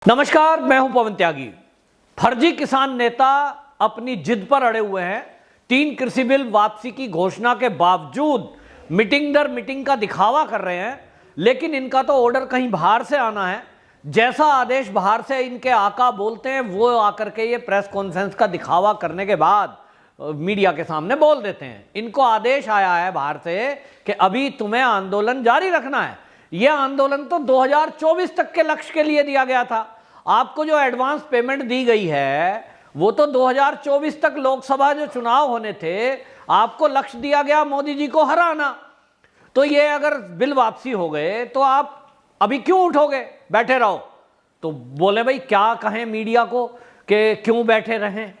नमस्कार, मैं हूं पवन त्यागी। फर्जी किसान नेता अपनी जिद पर अड़े हुए हैं। 3 कृषि बिल वापसी की घोषणा के बावजूद मीटिंग दर मीटिंग का दिखावा कर रहे हैं, लेकिन इनका तो ऑर्डर कहीं बाहर से आना है। जैसा आदेश बाहर से इनके आका बोलते हैं वो आकर के ये प्रेस कॉन्फ्रेंस का दिखावा करने के बाद मीडिया के सामने बोल देते हैं। इनको आदेश आया है बाहर से कि अभी तुम्हें आंदोलन जारी रखना है। यह आंदोलन तो 2024 तक के लक्ष्य के लिए दिया गया था। आपको जो एडवांस पेमेंट दी गई है वो तो 2024 तक लोकसभा जो चुनाव होने थे, आपको लक्ष्य दिया गया मोदी जी को हराना। तो ये अगर बिल वापसी हो गए तो आप अभी क्यों उठोगे, बैठे रहो। तो बोले भाई क्या कहें मीडिया को कि क्यों बैठे रहें।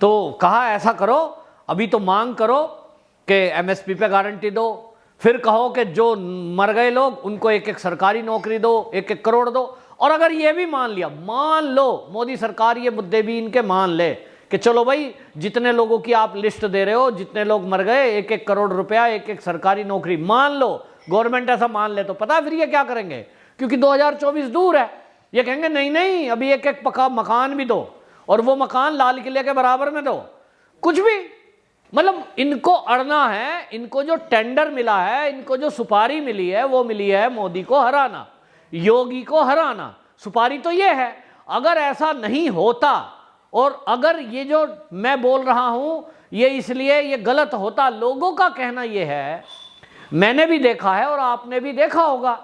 तो कहा ऐसा करो, अभी तो मांग करो कि एमएसपी पे गारंटी दो, फिर कहो कि जो मर गए लोग उनको 1-1 सरकारी नौकरी दो, 1-1 करोड़ दो। और अगर ये भी मान लिया, मान लो मोदी सरकार ये मुद्दे भी इनके मान ले कि चलो भाई जितने लोगों की आप लिस्ट दे रहे हो, जितने लोग मर गए, 1-1 करोड़ रुपया, 1-1 सरकारी नौकरी, मान लो गवर्नमेंट ऐसा मान ले, तो पता फिर ये क्या करेंगे, क्योंकि 2024 दूर है। ये कहेंगे नहीं नहीं अभी 1-1 पक्का मकान भी दो, और वो मकान लाल किले के बराबर में दो, कुछ भी। मतलब इनको अड़ना है। इनको जो टेंडर मिला है, इनको जो सुपारी मिली है, वो मिली है मोदी को हराना, योगी को हराना। सुपारी तो ये है। अगर ऐसा नहीं होता और अगर ये जो मैं बोल रहा हूं ये इसलिए ये गलत होता, लोगों का कहना ये है, मैंने भी देखा है और आपने भी देखा होगा,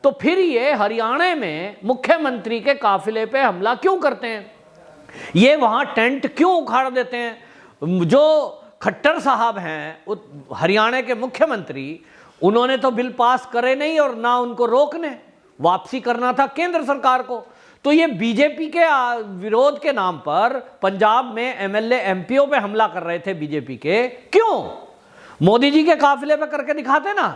तो फिर ये हरियाणा में मुख्यमंत्री के काफिले पे हमला क्यों करते हैं, ये वहां टेंट क्यों उखाड़ देते हैं। जो खट्टर साहब हैं हरियाणा के मुख्यमंत्री, उन्होंने तो बिल पास करे नहीं और ना उनको रोकने, वापसी करना था केंद्र सरकार को। तो ये बीजेपी के विरोध के नाम पर पंजाब में एमएलए एमपीओ पे हमला कर रहे थे बीजेपी के। क्यों? मोदी जी के काफिले पे करके दिखाते ना,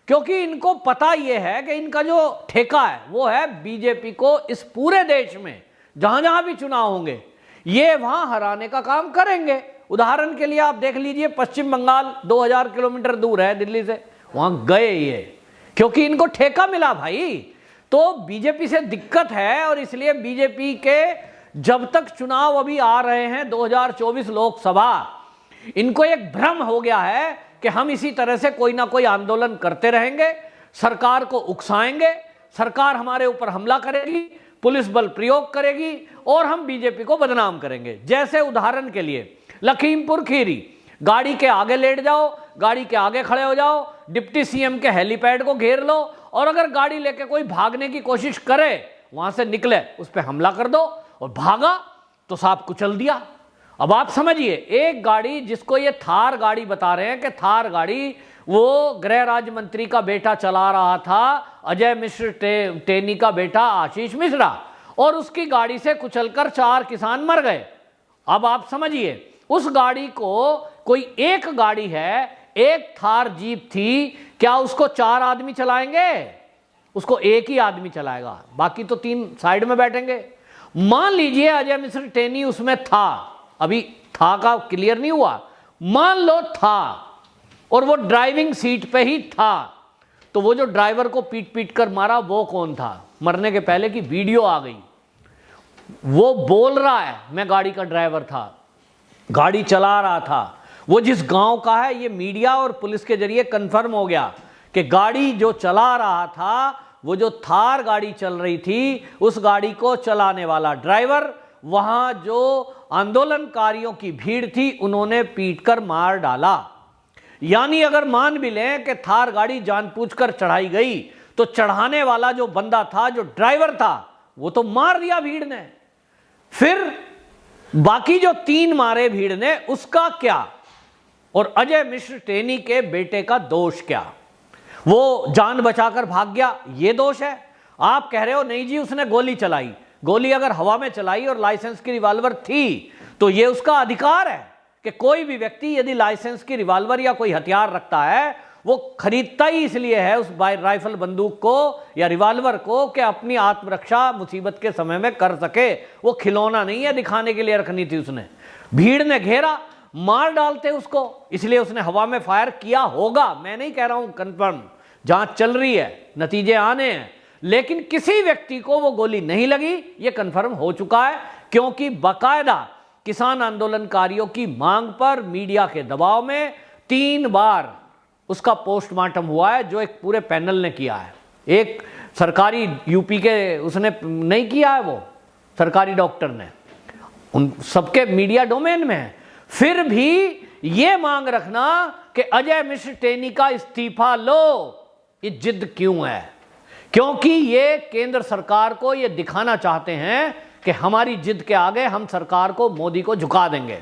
क्योंकि इनको पता ये है कि इनका जो ठेका है वो है बीजेपी को इस पूरे देश में जहां जहां भी चुनाव होंगे ये वहां हराने का काम करेंगे। उदाहरण के लिए आप देख लीजिए, पश्चिम बंगाल 2000 किलोमीटर दूर है दिल्ली से, वहां गए ये क्योंकि इनको ठेका मिला भाई। तो बीजेपी से दिक्कत है और इसलिए बीजेपी के जब तक चुनाव अभी आ रहे हैं 2024 लोकसभा, इनको एक भ्रम हो गया है कि हम इसी तरह से कोई ना कोई आंदोलन करते रहेंगे, सरकार को उकसाएंगे, सरकार हमारे ऊपर हमला करेगी, पुलिस बल प्रयोग करेगी और हम बीजेपी को बदनाम करेंगे। जैसे उदाहरण के लिए लखीमपुर खीरी, गाड़ी के आगे लेट जाओ, गाड़ी के आगे खड़े हो जाओ, डिप्टी सीएम के हेलीपैड को घेर लो, और अगर गाड़ी लेके कोई भागने की कोशिश करे, वहां से निकले, उस पर हमला कर दो, और भागा तो साहब कुचल दिया। अब आप समझिए, एक गाड़ी जिसको ये थार गाड़ी बता रहे हैं कि थार गाड़ी वो गृह राज्य मंत्री का बेटा चला रहा था, अजय मिश्र टेनी का बेटा आशीष मिश्रा, और उसकी गाड़ी से कुचलकर 4 किसान मर गए। अब आप समझिए, उस गाड़ी को कोई एक गाड़ी है, एक थार जीप थी, क्या उसको 4 आदमी चलाएंगे? उसको एक ही आदमी चलाएगा, बाकी तो 3 साइड में बैठेंगे। मान लीजिए अजय मिश्र टेनी उसमें था, अभी था का क्लियर नहीं हुआ, मान लो था, और वो ड्राइविंग सीट पे ही था, तो वो जो ड्राइवर को पीट पीट कर मारा वो कौन था? मरने के पहले की वीडियो आ गई, वो बोल रहा है मैं गाड़ी का ड्राइवर था, गाड़ी चला रहा था। वो जिस गांव का है, ये मीडिया और पुलिस के जरिए कंफर्म हो गया कि गाड़ी जो चला रहा था, वो जो थार गाड़ी चल रही थी, उस गाड़ी को चलाने वाला ड्राइवर, वहां जो आंदोलनकारियों की भीड़ थी उन्होंने पीटकर मार डाला। यानी अगर मान भी लें कि थार गाड़ी जानबूझकर चढ़ाई गई, तो चढ़ाने वाला जो बंदा था, जो ड्राइवर था, वो तो मार दिया भीड़ ने। फिर बाकी जो 3 मारे भीड़ ने, उसका क्या? और अजय मिश्र टेनी के बेटे का दोष क्या? वो जान बचाकर भाग गया, ये दोष है? आप कह रहे हो नहीं जी उसने गोली चलाई। गोली अगर हवा में चलाई और लाइसेंस की रिवॉल्वर थी तो ये उसका अधिकार है कि कोई भी व्यक्ति यदि लाइसेंस की रिवॉल्वर या कोई हथियार रखता है, वो खरीदता ही इसलिए है उस राइफल बंदूक को या रिवॉल्वर को कि अपनी आत्मरक्षा मुसीबत के समय में कर सके। वो खिलौना नहीं है दिखाने के लिए रखनी थी उसने। भीड़ ने घेरा, मार डालते उसको, इसलिए उसने हवा में फायर किया होगा। मैं नहीं कह रहा हूं, कंफर्म, जांच चल रही है, नतीजे आने हैं, लेकिन किसी व्यक्ति को वो गोली नहीं लगी, ये कंफर्म हो चुका है, क्योंकि बाकायदा किसान आंदोलनकारियों की मांग पर मीडिया के दबाव में 3 बार उसका पोस्टमार्टम हुआ है, जो एक पूरे पैनल ने किया है। एक सरकारी यूपी के उसने नहीं किया है, वो सरकारी डॉक्टर ने, उन सबके मीडिया डोमेन में है। फिर भी ये मांग रखना कि अजय मिश्र टेनी का इस्तीफा लो, ये जिद क्यों है? क्योंकि ये केंद्र सरकार को ये दिखाना चाहते हैं कि हमारी जिद के आगे हम सरकार को, मोदी को झुका देंगे।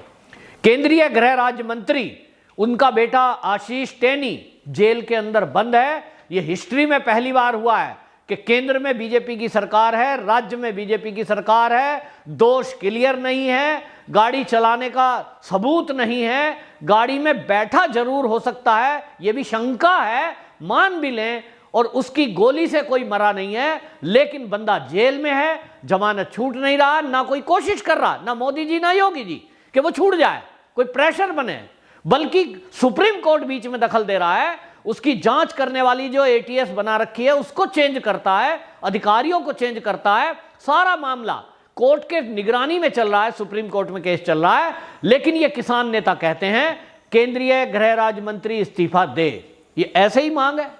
केंद्रीय गृह राज्य मंत्री, उनका बेटा आशीष टेनी जेल के अंदर बंद है। ये हिस्ट्री में पहली बार हुआ है कि केंद्र में बीजेपी की सरकार है, राज्य में बीजेपी की सरकार है, दोष क्लियर नहीं है, गाड़ी चलाने का सबूत नहीं है, गाड़ी में बैठा जरूर हो सकता है, ये भी शंका है, मान भी लें, और उसकी गोली से कोई मरा नहीं है, लेकिन बंदा जेल में है, जमानत छूट नहीं रहा, ना कोई कोशिश कर रहा, ना मोदी जी ना योगी जी कि वो छूट जाए, कोई प्रेशर बने, बल्कि सुप्रीम कोर्ट बीच में दखल दे रहा है। उसकी जांच करने वाली जो एटीएस बना रखी है उसको चेंज करता है, अधिकारियों को चेंज करता है, सारा मामला कोर्ट के निगरानी में चल रहा है, सुप्रीम कोर्ट में केस चल रहा है। लेकिन ये किसान नेता कहते हैं केंद्रीय गृह राज्य मंत्री इस्तीफा दे। ये ऐसे ही मांग है,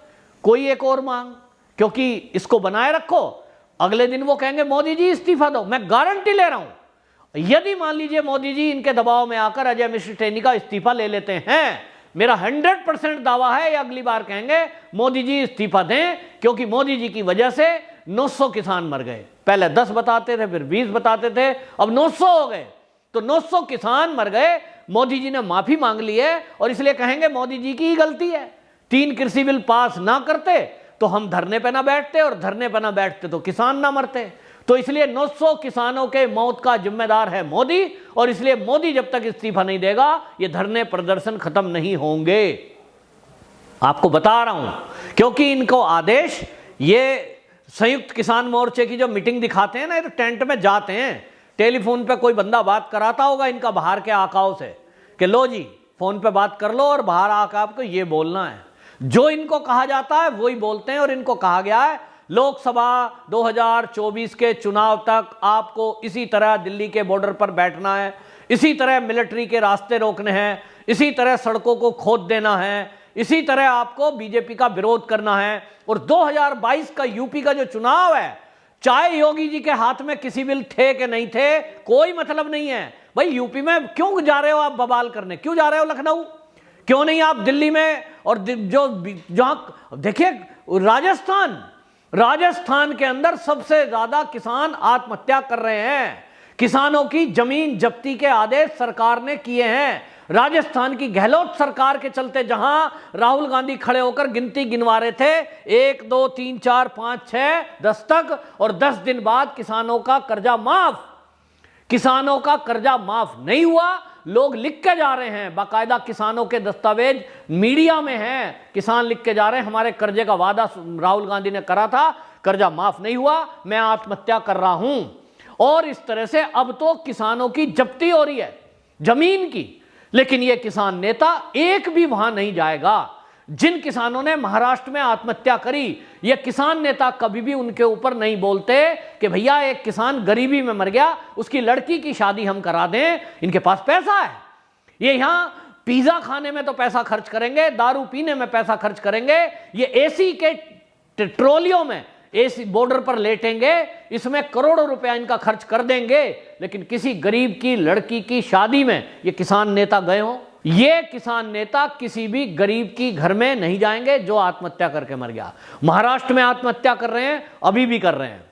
कोई एक और मांग, क्योंकि इसको बनाए रखो, अगले दिन वो कहेंगे मोदी जी इस्तीफा दो। मैं गारंटी ले रहा हूं, यदि मान लीजिए मोदी जी इनके दबाव में आकर अजय मिश्र टेनी का इस्तीफा ले लेते हैं, मेरा 100% दावा है, ये अगली बार कहेंगे मोदी जी इस्तीफा दें, क्योंकि मोदी जी की वजह से 900 किसान मर गए। पहले 10 बताते थे, फिर 20 बताते थे, अब 900 हो गए। तो 900 किसान मर गए, मोदी जी ने माफी मांग ली है, और इसलिए कहेंगे मोदी जी की ही गलती है। 3 कृषि बिल पास ना करते तो हम धरने पे ना बैठते, और धरने पे ना बैठते तो किसान ना मरते। तो इसलिए 900 किसानों के मौत का जिम्मेदार है मोदी, और इसलिए मोदी जब तक इस्तीफा नहीं देगा ये धरने प्रदर्शन खत्म नहीं होंगे। आपको बता रहा हूं, क्योंकि इनको आदेश, ये संयुक्त किसान मोर्चे की जो मीटिंग दिखाते हैं ना, ये तो टेंट में जाते हैं, टेलीफोन पे कोई बंदा बात कराता होगा इनका बाहर के आकाओं से कि लो जी फोन पे बात कर लो, और बाहर आकर आपको ये बोलना है। जो इनको कहा जाता है वही बोलते हैं, और इनको कहा गया है लोकसभा 2024 के चुनाव तक आपको इसी तरह दिल्ली के बॉर्डर पर बैठना है, इसी तरह मिलिट्री के रास्ते रोकने हैं, इसी तरह सड़कों को खोद देना है, इसी तरह आपको बीजेपी का विरोध करना है। और 2022 का यूपी का जो चुनाव है, चाहे योगी जी के हाथ में किसी बिल थे कि नहीं थे, कोई मतलब नहीं है। भाई यूपी में क्यों जा रहे हो आप बवाल करने, क्यों जा रहे हो लखनऊ, क्यों नहीं आप दिल्ली में, और जो जहां देखिए राजस्थान के अंदर सबसे ज्यादा किसान आत्महत्या कर रहे हैं, किसानों की जमीन जब्ती के आदेश सरकार ने किए हैं। राजस्थान की गहलोत सरकार के चलते जहां राहुल गांधी खड़े होकर गिनती गिनवा रहे थे 1 2 3 4 5 6 10 तक, और 10 दिन बाद किसानों का कर्जा माफ, किसानों का कर्जा माफ नहीं हुआ। लोग लिख के जा रहे हैं, बाकायदा किसानों के दस्तावेज मीडिया में हैं, किसान लिख के जा रहे हैं हमारे कर्जे का वादा राहुल गांधी ने करा था, कर्जा माफ नहीं हुआ, मैं आत्महत्या कर रहा हूं। और इस तरह से अब तो किसानों की जब्ती हो रही है जमीन की। लेकिन ये किसान नेता एक भी वहां नहीं जाएगा। जिन किसानों ने महाराष्ट्र में आत्महत्या करी, ये किसान नेता कभी भी उनके ऊपर नहीं बोलते कि भैया एक किसान गरीबी में मर गया, उसकी लड़की की शादी हम करा दें, इनके पास पैसा है, ये यहां पिज्जा खाने में तो पैसा खर्च करेंगे, दारू पीने में पैसा खर्च करेंगे, ये एसी के ट्रोलियों में एसी बॉर्डर पर लेटेंगे, इसमें करोड़ों रुपया इनका खर्च कर देंगे। लेकिन किसी गरीब की लड़की की शादी में ये किसान नेता गए हो? ये किसान नेता किसी भी गरीब की घर में नहीं जाएंगे जो आत्महत्या करके मर गया। महाराष्ट्र में आत्महत्या कर रहे हैं, अभी भी कर रहे हैं,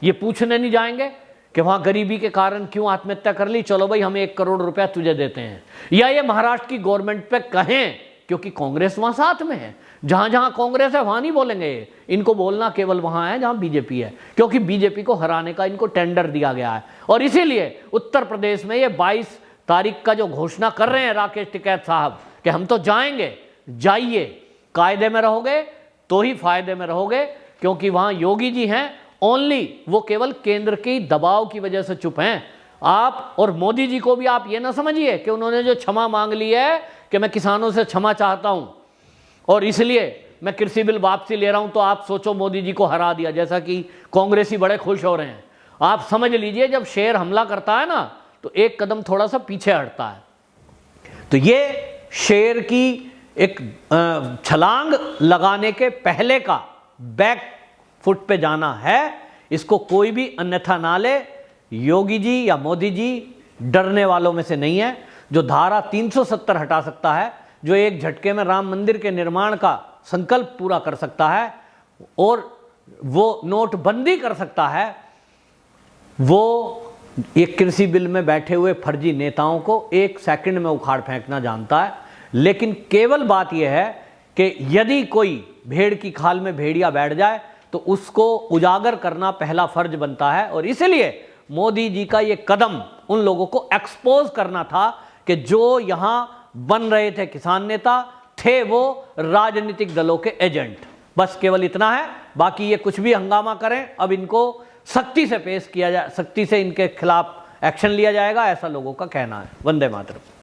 ये पूछने नहीं जाएंगे कि वहां गरीबी के कारण क्यों आत्महत्या कर ली, चलो भाई हम 1 करोड़ रुपया तुझे देते हैं। या ये महाराष्ट्र की गवर्नमेंट पे कहें, क्योंकि कांग्रेस वहां साथ में है, जहां जहां कांग्रेस है वहां नहीं बोलेंगे, इनको बोलना केवल वहां है जहां बीजेपी है, क्योंकि बीजेपी को हराने का इनको टेंडर दिया गया है। और इसीलिए उत्तर प्रदेश में ये 22 तारीख का जो घोषणा कर रहे हैं राकेश टिकैत साहब कि हम तो जाएंगे, जाइए, कायदे में रहोगे तो ही फायदे में रहोगे, क्योंकि वहां योगी जी हैं ओनली, वो केवल केंद्र की दबाव की वजह से चुप हैं। आप और मोदी जी को भी आप ये ना समझिए कि उन्होंने जो क्षमा मांग ली है कि मैं किसानों से क्षमा चाहता हूं और इसलिए मैं कृषि बिल वापसी ले रहा हूं तो आप सोचो मोदी जी को हरा दिया, जैसा कि कांग्रेसी बड़े खुश हो रहे हैं। आप समझ लीजिए जब शेर हमला करता है ना तो एक कदम थोड़ा सा पीछे हटता है। तो ये शेर की एक छलांग लगाने के पहले का बैक फुट पे जाना है। इसको कोई भी अन्यथा ना ले। योगी जी या मोदी जी डरने वालों में से नहीं है। जो धारा 370 हटा सकता है, जो एक झटके में राम मंदिर के निर्माण का संकल्प पूरा कर सकता है और वो नोटबंदी कर सकता है, वो एक कृषि बिल में बैठे हुए फर्जी नेताओं को एक सेकंड में उखाड़ फेंकना जानता है। लेकिन केवल बात यह है कि यदि कोई भेड़ की खाल में भेड़िया बैठ जाए तो उसको उजागर करना पहला फर्ज बनता है। और इसलिए मोदी जी का यह कदम उन लोगों को एक्सपोज करना था कि जो यहां बन रहे थे किसान नेता, थे वो राजनीतिक दलों के एजेंट। बस केवल इतना है। बाकी ये कुछ भी हंगामा करें, अब इनको सख्ती से पेश किया जाए, सख्ती से इनके खिलाफ एक्शन लिया जाएगा, ऐसा लोगों का कहना है। वंदे मातरम।